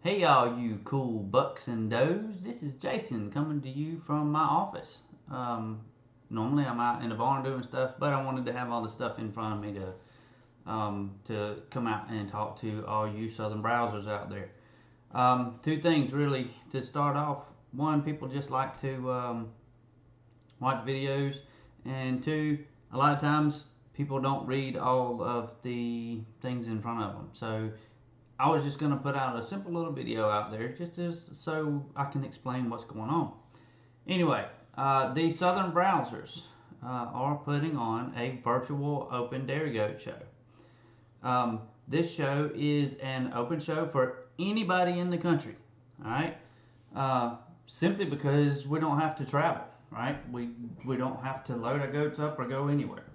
Hey all you cool bucks and does, this is Jason coming to you from my office. Um, Normally I'm out in the barn doing stuff, but I wanted to have all the stuff in front of me to come out and talk to all you southern browsers out there. Two things really to start off. One, people just like to watch videos, and two, a lot of times people don't read all of the things in front of them. So I was just going to put out a simple little video out there just as so I can explain what's going on. Anyway, the Southern Browsers are putting on a virtual open dairy goat show. This show is an open show for anybody in the country. All right, simply because we don't have to travel. Right, we don't have to load our goats up or go anywhere.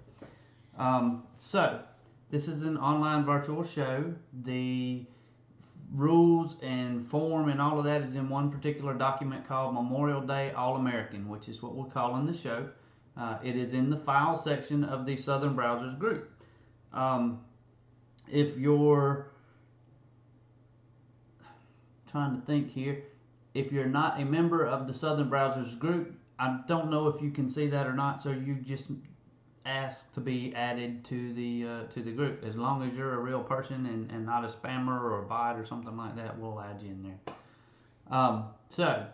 So this is an online virtual show. The rules and form and all of that is in one particular document called Memorial Day All-American, which is what we're calling the show. It is in the file section of the Southern Browsers group. If you're trying to think here, if you're not a member of the Southern Browsers group, I don't know if you can see that or not, so you just ask to be added to the group. As long as you're a real person and not a spammer or a bot or something like that, we'll add you in there. So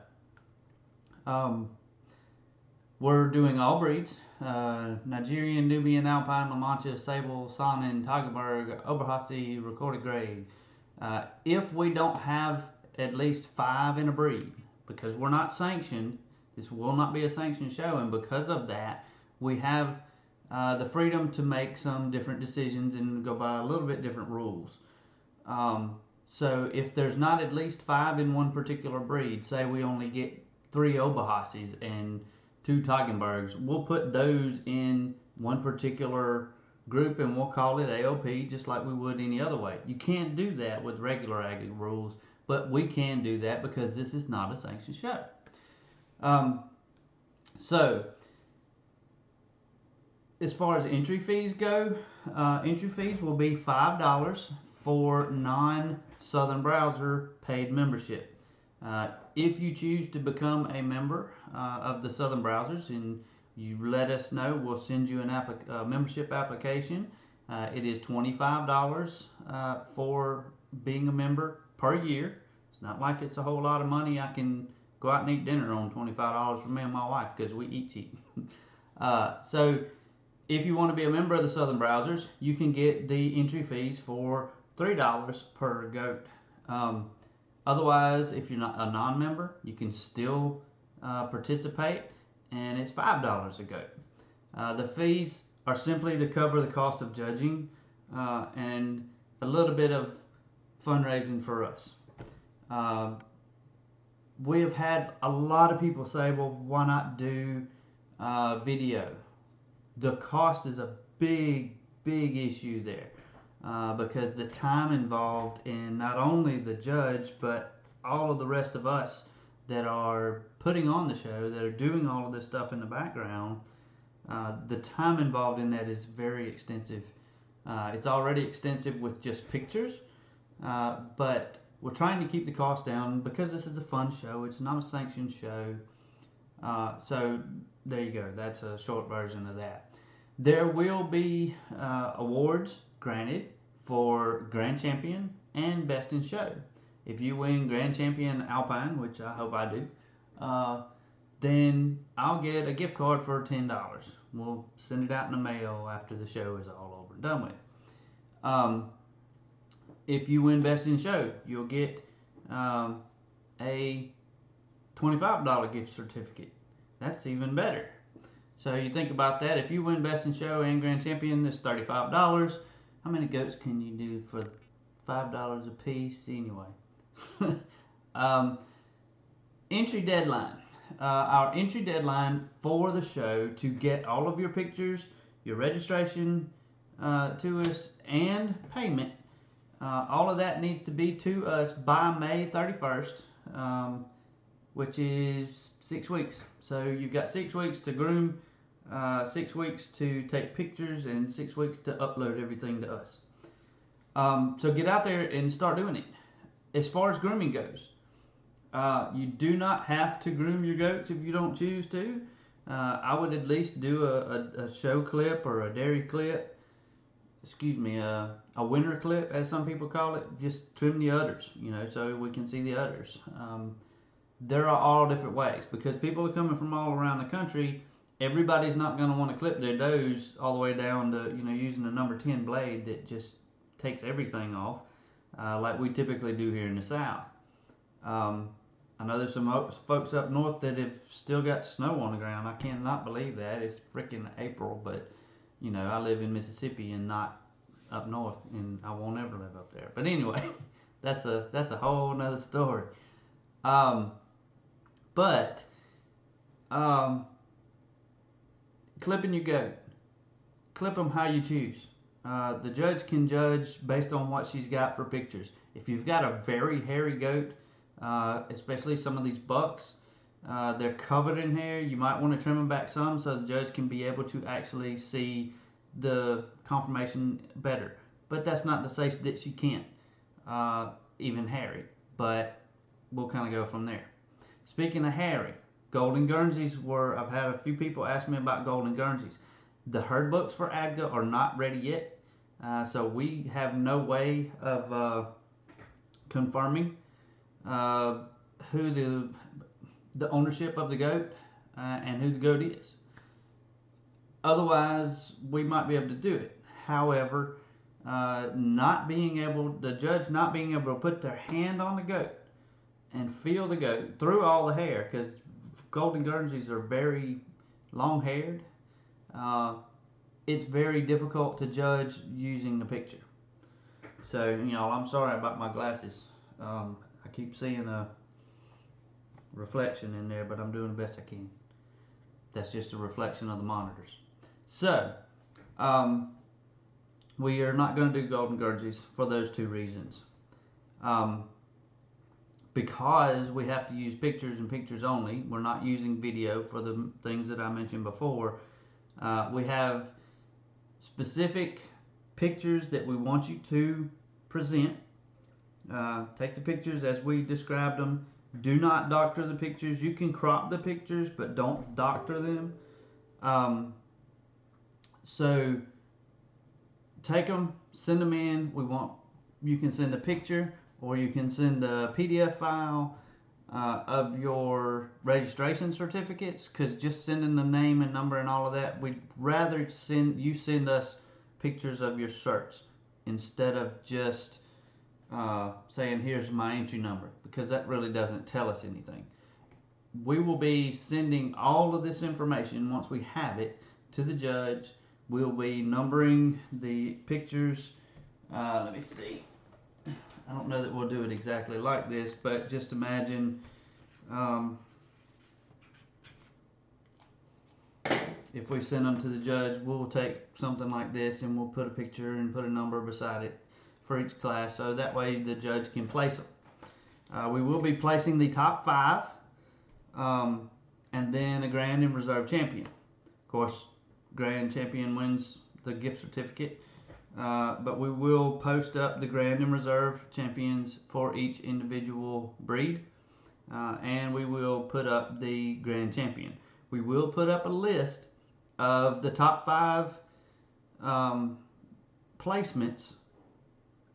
we're doing all breeds: Nigerian, Nubian, Alpine, Lamancha, Sable, Saanen, Toggenburg, Oberhasli, recorded grade. If we don't have at least 5 in a breed, because we're not sanctioned, this will not be a sanctioned show, and because of that, we have the freedom to make some different decisions and go by a little bit different rules. So if there's not at least 5 in one particular breed, say we only get 3 Oberhaslis and 2 Toggenburgs, we'll put those in one particular group and we'll call it AOP just like we would any other way. You can't do that with regular ADGA rules, but we can do that because this is not a sanctioned show. So as far as entry fees go, entry fees will be $5 for non-Southern Browser paid membership. If you choose to become a member of the Southern Browsers and you let us know, we'll send you a membership application. It is $25 for being a member per year. It's not like it's a whole lot of money. I can go out and eat dinner on $25 for me and my wife because we eat cheap. So if you want to be a member of the Southern Browsers, you can get the entry fees for $3 per goat. Otherwise, if you're not a non-member, you can still participate, and it's $5 a goat. The fees are simply to cover the cost of judging and a little bit of fundraising for us. We have had a lot of people say, well, why not do video? The cost is a big issue there because the time involved in not only the judge but all of the rest of us that are putting on the show, that are doing all of this stuff in the background, the time involved in that is very extensive. It's already extensive with just pictures, but we're trying to keep the cost down because this is a fun show. It's not a sanctioned show. So there you go. That's a short version of that. There will be awards granted for Grand Champion and Best in Show. If you win Grand Champion Alpine, which I hope I do, then I'll get a gift card for $10. We'll send it out in the mail after the show is all over and done with. If you win Best in Show, you'll get a $25 gift certificate. That's even better. So you think about that. If you win Best in Show and Grand Champion, it's $35. How many goats can you do for $5 a piece? Anyway. Entry deadline. Our entry deadline for the show to get all of your pictures, your registration to us, and payment, all of that needs to be to us by May 31st, which is 6 weeks. So you've got 6 weeks to groom, 6 weeks to take pictures, and 6 weeks to upload everything to us. So get out there and start doing it. as far as grooming goes, you do not have to groom your goats if you don't choose to. I would at least do a show clip or a dairy clip, excuse me, a winter clip, as some people call it. Just trim the udders, so we can see the udders. There are all different ways because people are coming from all around the country. Everybody's not going to want to clip their does all the way down to, using a number 10 blade that just takes everything off, like we typically do here in the South. I know there's some folks up north that have still got snow on the ground. I cannot believe that. It's freaking April, but I live in Mississippi and not up north, and I won't ever live up there. But anyway, that's a whole nother story. But clipping your goat, clip them how you choose. The judge can judge based on what she's got for pictures. If you've got a very hairy goat, especially some of these bucks, they're covered in hair. You might want to trim them back some so the judge can be able to actually see the conformation better. But that's not to say that she can't, even hairy. But we'll kind of go from there. Speaking of hairy, golden Guernseys I've had a few people ask me about golden Guernseys. The herd books for ADGA are not ready yet, so we have no way of confirming who the ownership of the goat and who the goat is. Otherwise, we might be able to do it. However, the judge not being able to put their hand on the goat and feel the goat through all the hair, because golden Guernseys are very long-haired. It's very difficult to judge using the picture. So, I'm sorry about my glasses. I keep seeing a reflection in there, but I'm doing the best I can. That's just a reflection of the monitors. So, we are not going to do golden Guernseys for those two reasons. Because we have to use pictures and pictures only, we're not using video for the things that I mentioned before. We have specific pictures that we want you to present. Take the pictures as we described them. Do not doctor the pictures. You can crop the pictures, but don't doctor them. So take them, send them in. You can send a picture, or you can send a PDF file of your registration certificates, because just sending the name and number and all of that, we'd rather you send us pictures of your certs instead of just saying here's my entry number, because that really doesn't tell us anything. We will be sending all of this information once we have it to the judge. We'll be numbering the pictures. Let me see. I don't know that we'll do it exactly like this, but just imagine if we send them to the judge, we'll take something like this and we'll put a picture and put a number beside it for each class, so that way the judge can place them. We will be placing the top 5 and then a grand and reserve champion. Of course, grand champion wins the gift certificate. But we will post up the grand and reserve champions for each individual breed, and we will put up the grand champion. We will put up a list of the top 5 placements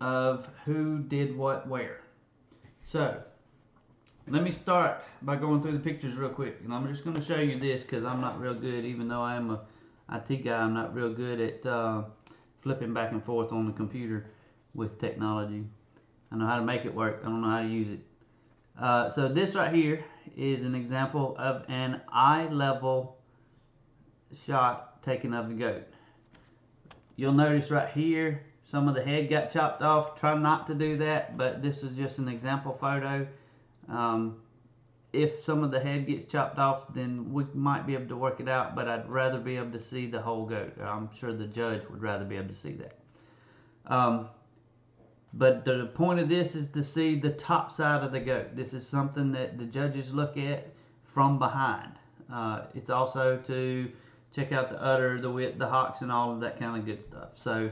of who did what where. So let me start by going through the pictures real quick, and I'm just going to show you this because I'm not real good, even though I am a IT guy, I'm not real good at flipping back and forth on the computer with technology. I know how to make it work, I don't know how to use it. So this right here is an example of an eye level shot taken of the goat. You'll notice right here some of the head got chopped off. Try not to do that, but this is just an example photo. If some of the head gets chopped off, then we might be able to work it out, but I'd rather be able to see the whole goat. I'm sure the judge would rather be able to see that. But the point of this is to see the top side of the goat. This is something that the judges look at from behind. It's also to check out the udder, the width, the hocks, and all of that kind of good stuff. So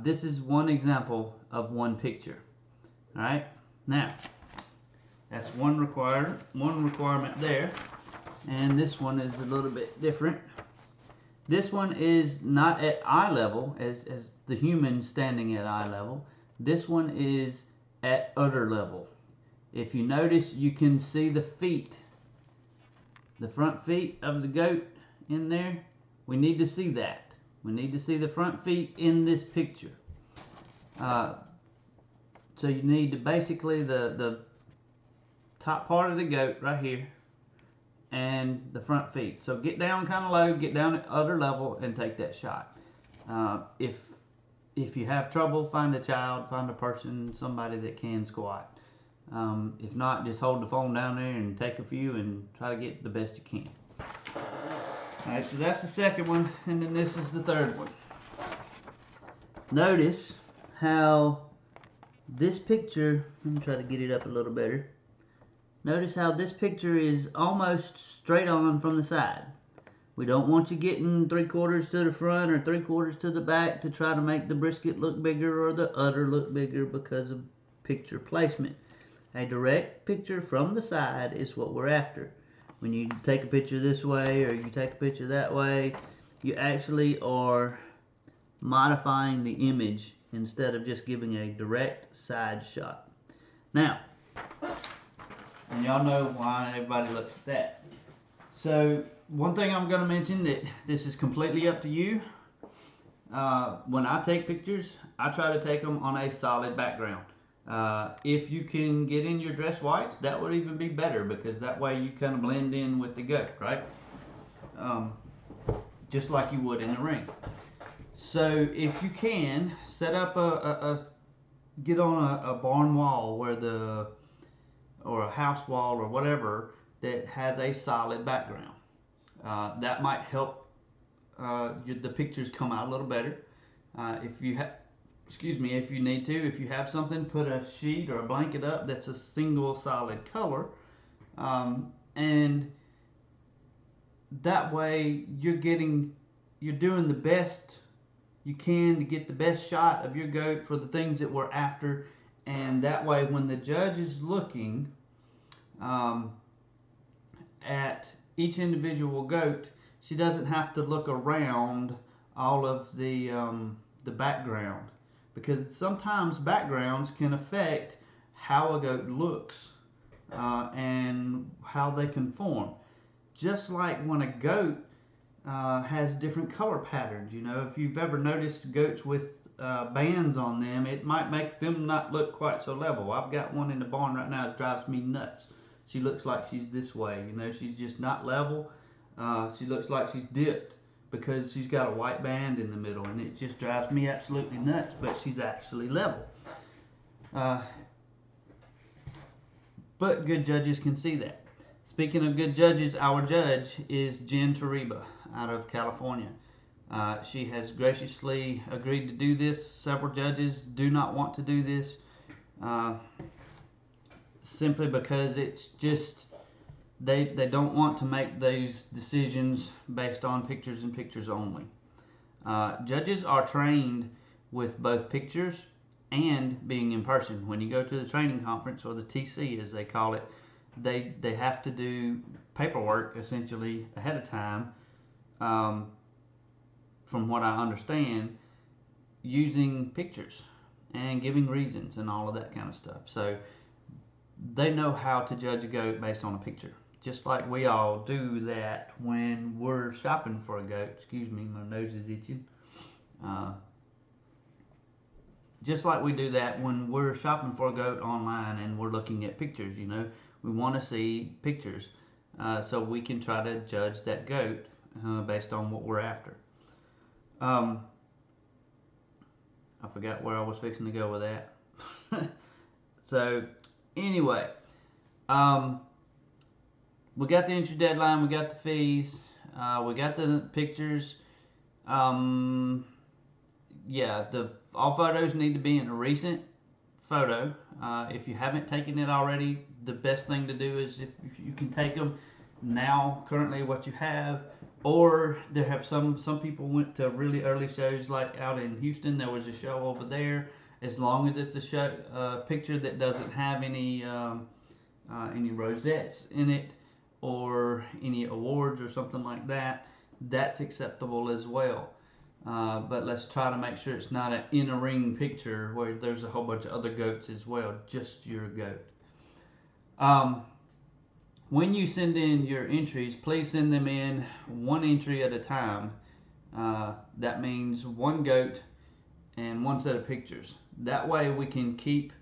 this is one example of one picture. All right. Now, that's one requirement there, and this one is a little bit different. This one is not at eye level as the human standing at eye level. This one is at udder level. If you notice, you can see the feet, the front feet of the goat in there. We need to see that. We need to see the front feet in this picture. So you need to basically the top part of the goat right here and the front feet. So get down kind of low, get down at udder level and take that shot. If you have trouble, find a child, find a person, somebody that can squat. If not, just hold the phone down there and take a few and try to get the best you can. Alright, so that's the second one, and then this is the third one. Notice how this picture, let me try to get it up a little better. Notice how this picture is almost straight on from the side. We don't want you getting 3/4 to the front or 3/4 to the back to try to make the brisket look bigger or the udder look bigger because of picture placement. A direct picture from the side is what we're after. When you take a picture this way or you take a picture that way, you actually are modifying the image instead of just giving a direct side shot. Now, and y'all know why everybody looks at that. So one thing I'm going to mention, that this is completely up to you. When I take pictures, I try to take them on a solid background. If you can get in your dress whites, that would even be better, because that way you kind of blend in with the goat, right? Just like you would in the ring. So if you can, set up get on a barn wall or a house wall or whatever that has a solid background. That might help the pictures come out a little better. If you need to, if you have something, put a sheet or a blanket up that's a single solid color, and that way you're doing the best you can to get the best shot of your goat for the things that we're after. And that way, when the judge is looking at each individual goat, she doesn't have to look around all of the background, because sometimes backgrounds can affect how a goat looks and how they conform. Just like when a goat has different color patterns. You know, if you've ever noticed goats with bands on them, it might make them not look quite so level. I've got one in the barn right now that drives me nuts. She looks like she's this way, you know, she's just not level. She looks like she's dipped because she's got a white band in the middle, and it just drives me absolutely nuts, but she's actually level. But good judges can see that. Speaking of good judges, our judge is Jen Tariba out of California. She has graciously agreed to do this. Several judges do not want to do this simply because it's just they don't want to make those decisions based on pictures and pictures only. Judges are trained with both pictures and being in person. When you go to the training conference, or the TC as they call it, they have to do paperwork essentially ahead of time, from what I understand, using pictures and giving reasons and all of that kind of stuff. So they know how to judge a goat based on a picture, just like we all do that when we're shopping for a goat. Excuse me, my nose is itching. Just like we do that when we're shopping for a goat online and we're looking at pictures. You know, we want to see pictures so we can try to judge that goat based on what we're after. I forgot where I was fixing to go with that. So anyway, we got the entry deadline, we got the fees, we got the pictures. Yeah, all photos need to be in a recent photo. If you haven't taken it already, the best thing to do is if you can take them now, currently what you have. Or there have some people went to really early shows, like out in Houston. There was a show over there, as long as it's a picture that doesn't have any rosettes in it or any awards or something like that, that's acceptable as well. But let's try to make sure it's not an in a ring picture where there's a whole bunch of other goats as well, just your goat. When you send in your entries, please send them in one entry at a time. That means one goat and one set of pictures. That way we can keep,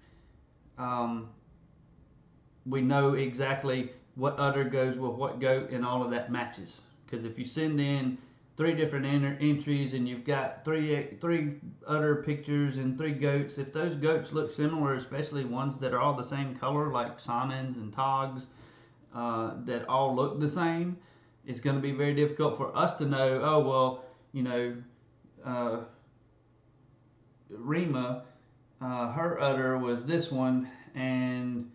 we know exactly what udder goes with what goat and all of that matches. Because if you send in 3 different entries and you've got three udder pictures and 3 goats, if those goats look similar, especially ones that are all the same color like Saanens and Togs, that all look the same, it's going to be very difficult for us to know, oh well, you know, Rima, her udder was this one, and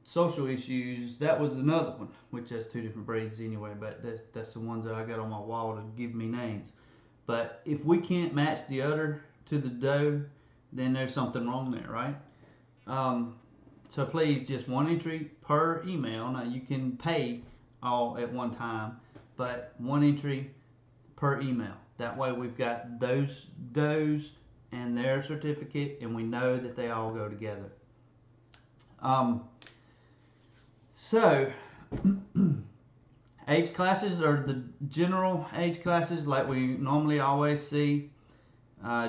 social issues, that was another one, which has 2 different breeds anyway, but that's the ones that I got on my wall to give me names. But if we can't match the udder to the doe, then there's something wrong there, right? So please, just one entry per email. Now you can pay all at one time, but one entry per email. That way we've got those does and their certificate, and we know that they all go together. So age classes are the general age classes like we normally always see.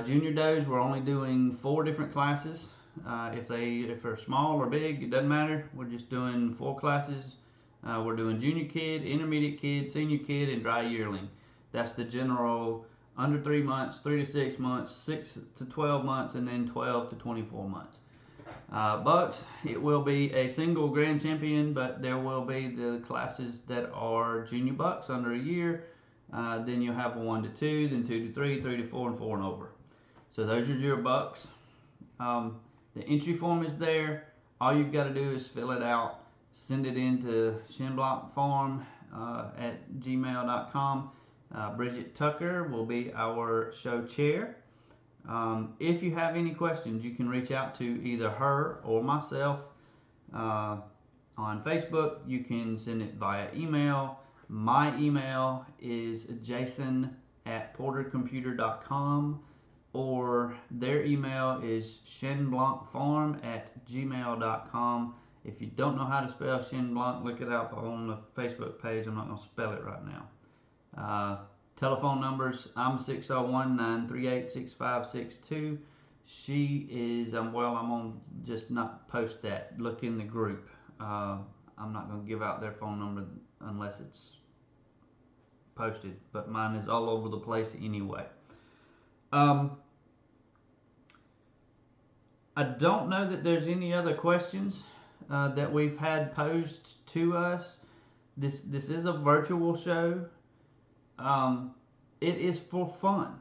Junior does, we're only doing 4 different classes. If they're small or big, it doesn't matter. We're just doing 4 classes. We're doing junior kid, intermediate kid, senior kid, and dry yearling. That's the general under 3 months, 3 to 6 months, 6 to 12 months, and then 12 to 24 months. Bucks, it will be a single grand champion, but there will be the classes that are junior bucks under a year. Then you'll have 1 to 2, then 2 to 3, 3 to 4, and 4 and over. So those are your bucks. The entry form is there. All you've got to do is fill it out, send it in to Cheneblancfarm at gmail.com. Bridget Tucker will be our show chair. If you have any questions, you can reach out to either her or myself on Facebook. You can send it via email. My email is jason@portercomputer.com, or their email is cheneblancfarm@gmail.com. If you don't know how to spell Cheneblanc, look it up on the Facebook page. I'm not going to spell it right now. Telephone numbers, I'm 601-938-6562. She is, I'm on just not post that. Look in the group. I'm not going to give out their phone number unless it's posted, but mine is all over the place anyway. I don't know that there's any other questions that we've had posed to us. This is a virtual show. It is for fun.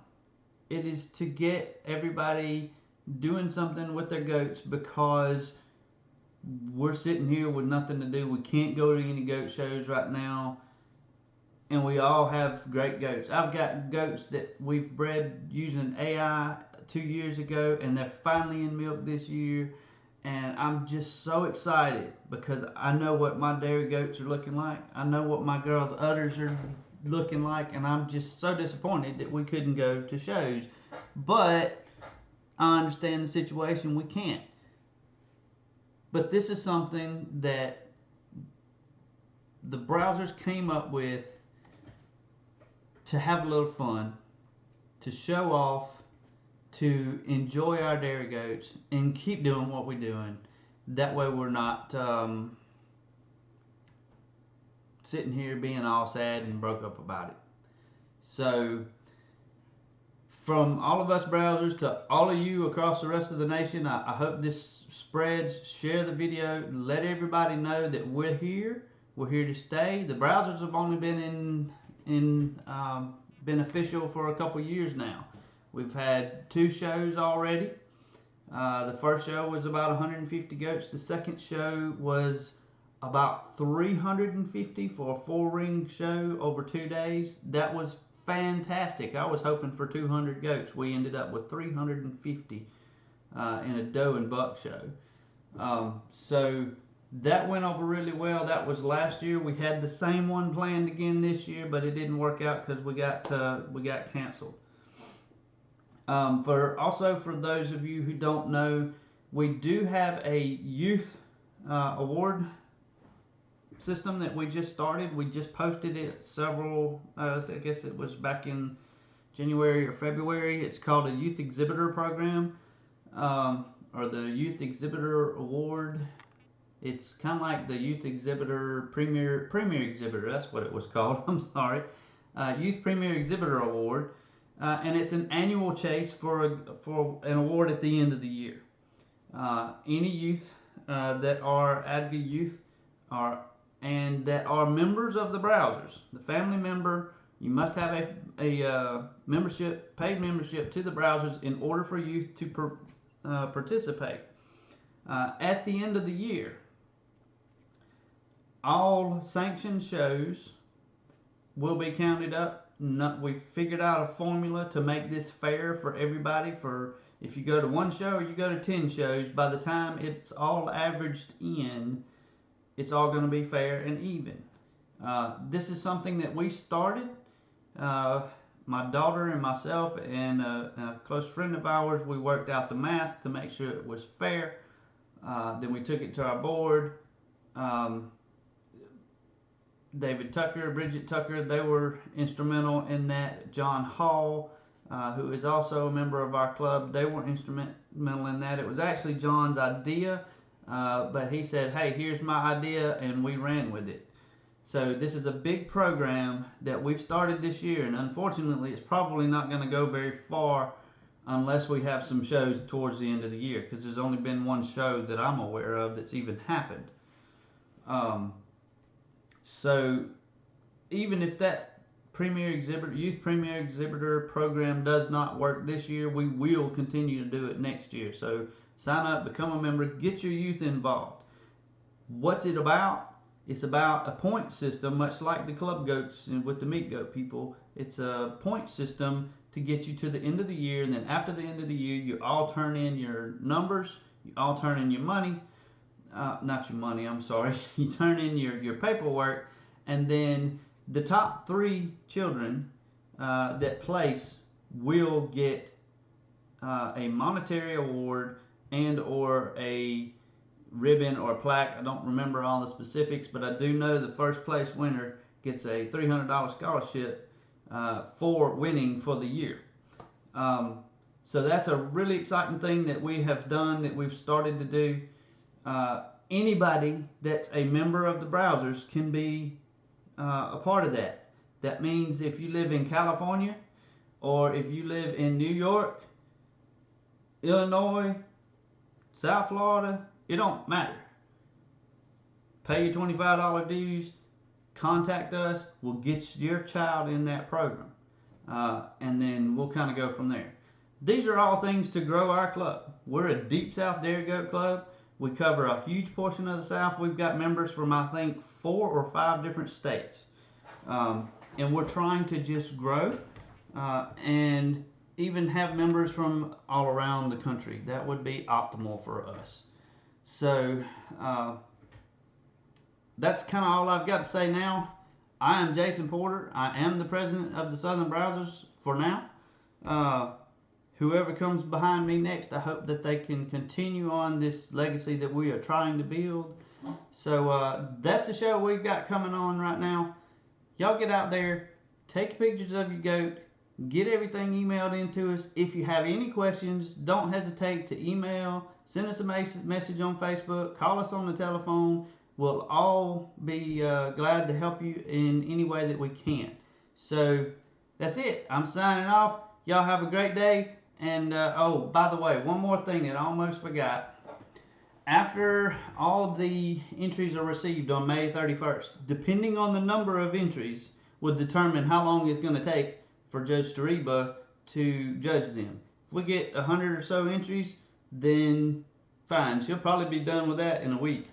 It is to get everybody doing something with their goats, because we're sitting here with nothing to do. We can't go to any goat shows right now, and we all have great goats. I've got goats that we've bred using AI 2 years ago, and they're finally in milk this year, and I'm just so excited because I know what my dairy goats are looking like. I know what my girls' udders are looking like, and I'm just so disappointed that we couldn't go to shows. But I understand the situation, we can't. But this is something that the browsers came up with to have a little fun, to show off, to enjoy our dairy goats, and keep doing what we're doing. That way we're not sitting here being all sad and broke up about it. So from all of us browsers to all of you across the rest of the nation, I hope this spreads. Share the video, let everybody know that we're here to stay. The browsers have only been been official for a couple years now. We've had 2 shows already. The first show was about 150 goats. The second show was about 350 for a 4-ring show over 2 days. That was fantastic. I was hoping for 200 goats. We ended up with 350 in a doe and buck show. So that went over really well. That was last year. We had the same one planned again this year, but it didn't work out because we got canceled. For those of you who don't know, we do have a youth award system that we just started. We just posted it I guess it was back in January or February. It's called a Youth Exhibitor Program, or the Youth Exhibitor Award. It's kind of like the Youth Exhibitor Premier Exhibitor. That's what it was called. I'm sorry, Youth Premier Exhibitor Award, and it's an annual chase for an award at the end of the year. Any youth that are ADGA youth and that are members of the browsers, the family member, you must have a membership, paid membership to the browsers in order for youth to participate. At the end of the year, all sanctioned shows will be counted up. We figured out a formula to make this fair for everybody. For if you go to one show or you go to 10 shows, by the time it's all averaged in, it's all going to be fair and even. This is something that we started. My daughter and myself and a close friend of ours, we worked out the math to make sure it was fair. Then we took it to our board. David Tucker, Bridget Tucker, they were instrumental in that. John Hall, who is also a member of our club, they were instrumental in that. It was actually John's idea, but he said, hey, here's my idea, and we ran with it. So this is a big program that we've started this year, and unfortunately it's probably not going to go very far unless we have some shows towards the end of the year, because there's only been one show that I'm aware of that's even happened. So even if that youth premier exhibitor program does not work this year, we will continue to do it next year. So sign up, become a member, get your youth involved. What's it about? It's about a point system, much like the club goats and with the meat goat people. It's a point system to get you to the end of the year, and then after the end of the year, you all turn in your numbers, you all turn in your money. Not your money, I'm sorry. You turn in your paperwork, and then the top 3 children that place will get a monetary award and or a ribbon or a plaque. I don't remember all the specifics, but I do know the first place winner gets a $300 scholarship for winning for the year. So that's a really exciting thing that we have done, that we've started to do. Anybody that's a member of the browsers can be a part of that. That means if you live in California, or if you live in New York, Illinois, South Florida, it don't matter. Pay your $25 dues, contact us, we'll get your child in that program. And then we'll kind of go from there. These are all things to grow our club. We're a Deep South Dairy Goat Club. We cover a huge portion of the South. We've got members from, I think, 4 or 5 different states. And we're trying to just grow and even have members from all around the country. That would be optimal for us. So that's kind of all I've got to say now. I am Jason Porter. I am the president of the Southern Browsers for now. Whoever comes behind me next, I hope that they can continue on this legacy that we are trying to build. So that's the show we've got coming on right now. Y'all get out there, take pictures of your goat, get everything emailed into us. If you have any questions, don't hesitate to email, send us a message on Facebook, call us on the telephone. We'll all be glad to help you in any way that we can. So that's it. I'm signing off. Y'all have a great day. And, oh, by the way, one more thing that I almost forgot. After all the entries are received on May 31st, depending on the number of entries, will determine how long it's going to take for Judge Tariba to judge them. If we get 100 or so entries, then fine. She'll probably be done with that in a week.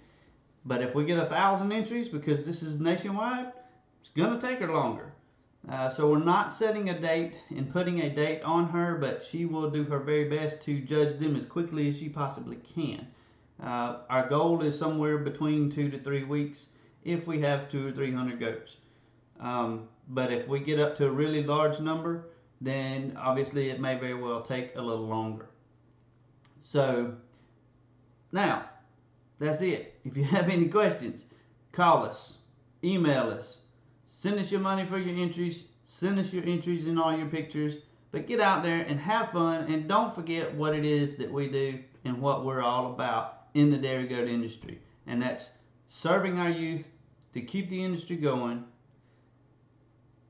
But if we get 1,000 entries, because this is nationwide, it's going to take her longer. So we're not setting a date and putting a date on her, but she will do her very best to judge them as quickly as she possibly can. Our goal is somewhere between 2 to 3 weeks if we have 200 or 300 goats. But if we get up to a really large number, then obviously it may very well take a little longer. So now that's it. If you have any questions, call us, email us, send us your money for your entries, send us your entries and all your pictures. But get out there and have fun, and don't forget what it is that we do and what we're all about in the dairy goat industry. And that's serving our youth to keep the industry going,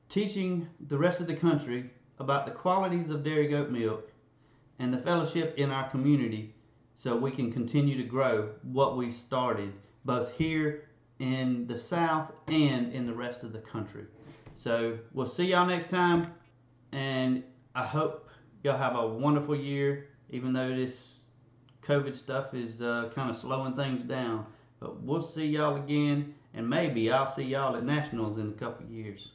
teaching the rest of the country about the qualities of dairy goat milk and the fellowship in our community, so we can continue to grow what we started both here in the South and in the rest of the country. So we'll see y'all next time, and I hope y'all have a wonderful year, even though this COVID stuff is kind of slowing things down. But we'll see y'all again, and maybe I'll see y'all at Nationals in a couple years.